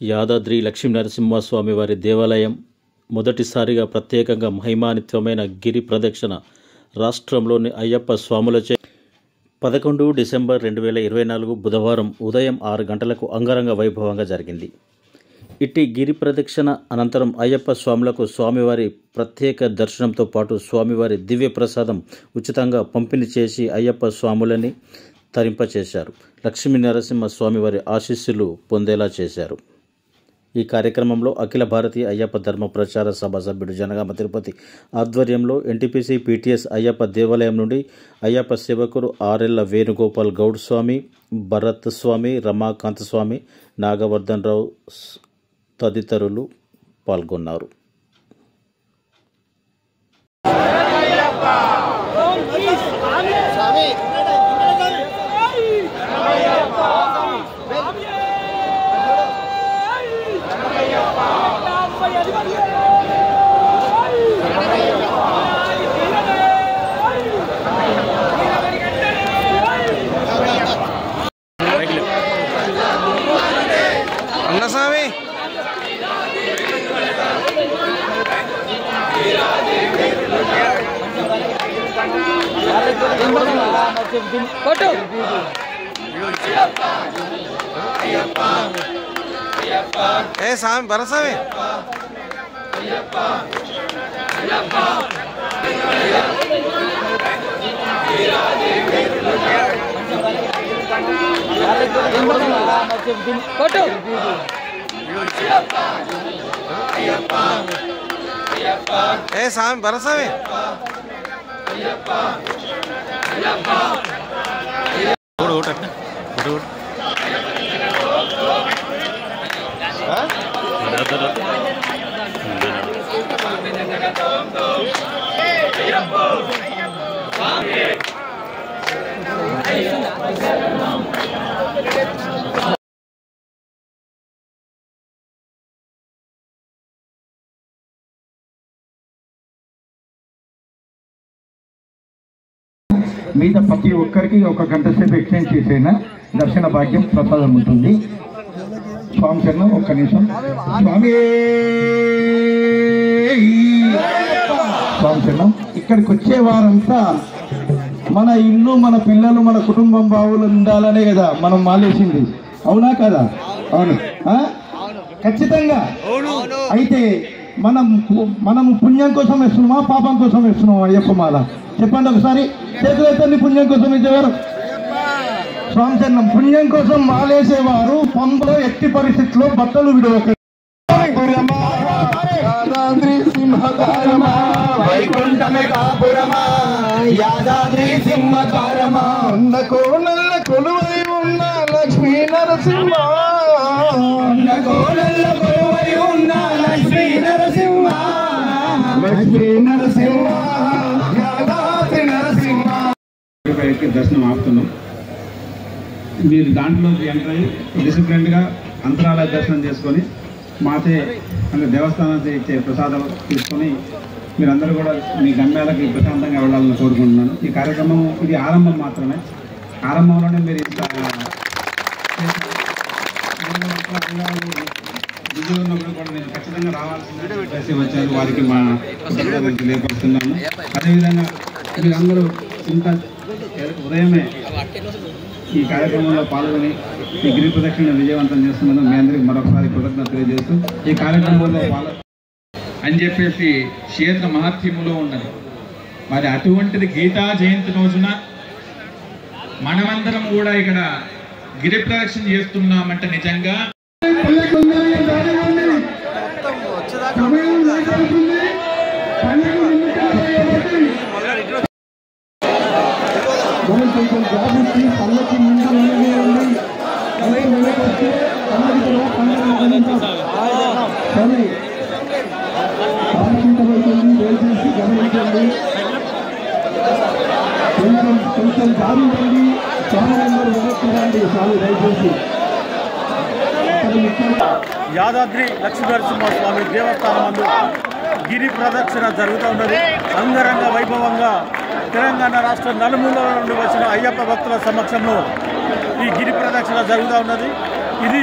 యాదాద్రి లక్ష్మీనరసింహస్వామి వారి దేవాలయం మొదటిసారిగా ప్రత్యేకంగా మహిమాన్వితమైన గిరి ప్రదక్షిణ రాష్ట్రంలోని అయ్యప్ప స్వాములచే 11 డిసెంబర్ 2024 బుధవారం ఉదయం 6 గంటలకు అంగరంగ వైభవంగా జరిగింది. ఇట్టి గిరి ప్రదక్షిణ అనంతరం అయ్యప్ప స్వాములకు స్వామివారి ప్రత్యేక దర్శనంతో పాటు స్వామివారి దివ్య ప్రసాదం ఉచితంగా పంపిణీ చేసి అయ్యప్ప స్వాములని తరింపచేశారు. లక్ష్మీనరసింహ స్వామివారి ఆశీస్సులు పొందేలా చేశారు. ఈ కార్యక్రమంలో అఖిల భారతీయ అయ్యప్ప ధర్మ ప్రచార సభ సభ్యుడు జనగామ తిరుపతి ఆధ్వర్యంలో ఎన్టీపీసీ పీటీఎస్ అయ్యప్ప దేవాలయం నుండి అయ్యప్ప సేవకుడు ఆరెళ్ల వేణుగోపాల్ గౌడ్ స్వామి, భరత్ స్వామి, రమాకాంత్ స్వామి, నాగవర్ధన్ రావు తదితరులు పాల్గొన్నారు. स्वामी भरस्वामी स्वामी भरस्वामी మీద ప్రతి ఒక్కరికి 1 గంట సేపు ఎక్స్టెండ్ చేసైనా దర్శన భాగ్యం ప్రసాదం ఉంటుంది. స్వామి చరణం ఒక్క నిమిషం. స్వామి స్వామి చరణం. ఇక్కడికి వచ్చే వారంతా మన ఇల్లు, మన పిల్లలు, మన కుటుంబం బావులు ఉండాలనే కదా మనం మాలేసింది, అవునా కదా? అవును, ఖచ్చితంగా. అయితే మనము పుణ్యం కోసం వేస్తున్నామా, పాపం కోసం వేస్తున్నామా? అయ్యప్ప మాల చెప్పండి ఒకసారి. చేతులెత్తండి. పుణ్యం కోసం ఇచ్చేవారు స్వామి చరణం. పుణ్యం కోసం మాలేసేవారు పంపలో ఎట్టి పరిస్థితుల్లో బట్టలు విడవక. యాదాద్రి సింహకారమా వైకుంఠమే కాపురమా, యాదాద్రి సింహకారమా ఉన్న కోనల్ల కొలువై ఉన్న లక్ష్మీ నరసింహ, ఉన్న కోనల్ల కొలువై ఉన్న లక్ష్మీ నరసింహ, లక్ష్మీ నరసింహ, యాదాద్రి నరసింహ. దర్శనం ఆపుతున్నాం. మీరు దాంట్లోకి ఎంటర్ అయ్యి డిసిప్లిన్గా అంతరాలయ దర్శనం చేసుకొని మాతే అంటే దేవస్థానానికి ఇచ్చే ప్రసాదం తీసుకొని మీరందరూ కూడా మీ గమ్యాలకి ప్రశాంతంగా వెళ్ళాలని కోరుకుంటున్నాను. ఈ కార్యక్రమం ఇది ఆరంభం మాత్రమే. ఆరంభంలోనే మీరు బిజీ ఉన్నప్పుడు కూడా నేను ఖచ్చితంగా రావాల్సింది వచ్చారు. వారికి మా కృతజ్ఞతలు తెలియపరుస్తున్నాను. అదేవిధంగా మీరందరూ ఇంత ఉదయమే ఈ కార్యక్రమంలో పాల్గొని ఈ గిరి ప్రదక్షిణ విజయవంతం చేస్తున్నందుకు మీ అందరికీ మరొకసారి కృతజ్ఞత తెలియజేస్తూ ఈ కార్యక్రమంలో అని చెప్పేసి క్షేత్ర మహత్యములో ఉన్నది. మరి అటువంటిది గీతా జయంతి రోజున మనమందరం కూడా ఇక్కడ గిరి ప్రదక్షిణ చేస్తున్నామంటే నిజంగా కొంచెం జాబిచ్చి పళ్ళకి ముందు ఉంది. కానీ ఆలోచించబడుతుంది. దయచేసి గమనించండి. కొంచెం దారి ఇవ్వండి. స్వామివారు వెనక్కిరండి. స్వామి దయచేసి. యాదాద్రి లక్ష్మీనరసింహస్వామి దేవస్థానం నందు గిరి ప్రదక్షిణ జరుగుతున్నది. అంగరంగ వైభవంగా తెలంగాణ రాష్ట్ర నలుమూలల నుండి వచ్చిన అయ్యప్ప భక్తుల సమక్షంలో ఈ గిరి ప్రదక్షిణ జరుగుతూ ఉన్నది. ఇది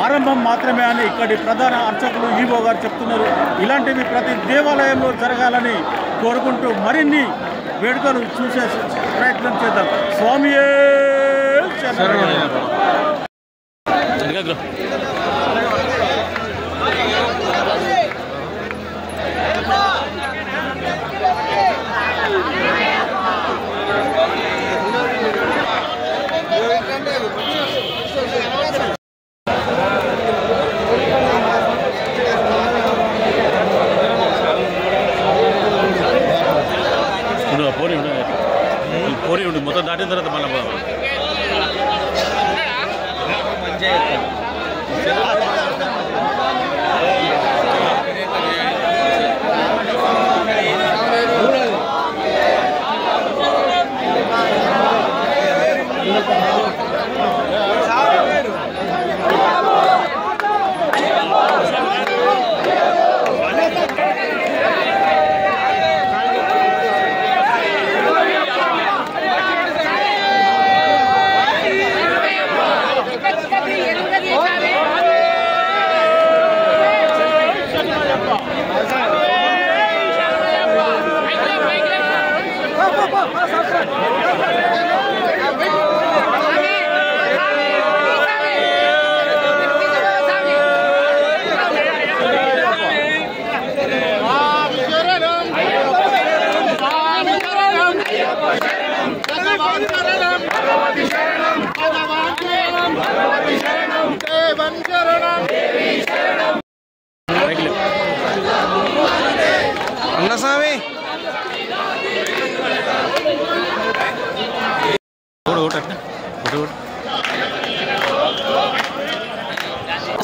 ఆరంభం మాత్రమే అని ఇక్కడి ప్రధాన అర్చకులు ఈవో గారు చెప్తున్నారు. ఇలాంటివి ప్రతి దేవాలయంలో జరగాలని కోరుకుంటూ మరిన్ని వేడుకలు చూసే ప్రయత్నం చేద్దాం. స్వామియే పోనీ ఉండి మొత్తం దాటిన తర్వాత మళ్ళీ అన్నస్వామి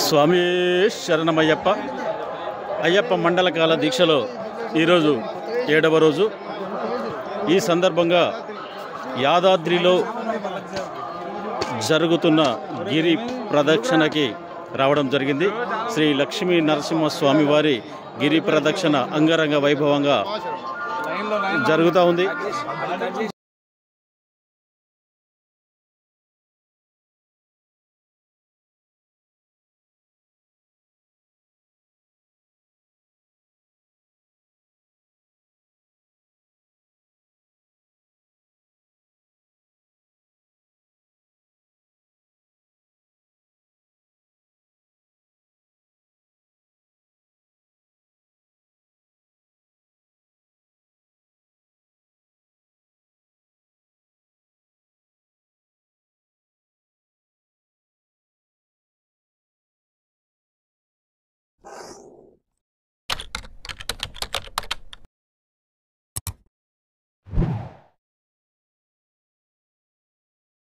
స్వామి శరణమయ్యప్ప. అయ్యప్ప మండలకాల దీక్షలో ఈరోజు 7వ రోజు. ఈ సందర్భంగా యాదాద్రిలో జరుగుతున్న గిరి ప్రదక్షిణకి రావడం జరిగింది. శ్రీ లక్ష్మీ నరసింహస్వామి వారి గిరి ప్రదక్షిణ అంగరంగ వైభవంగా జరుగుతూ ఉంది.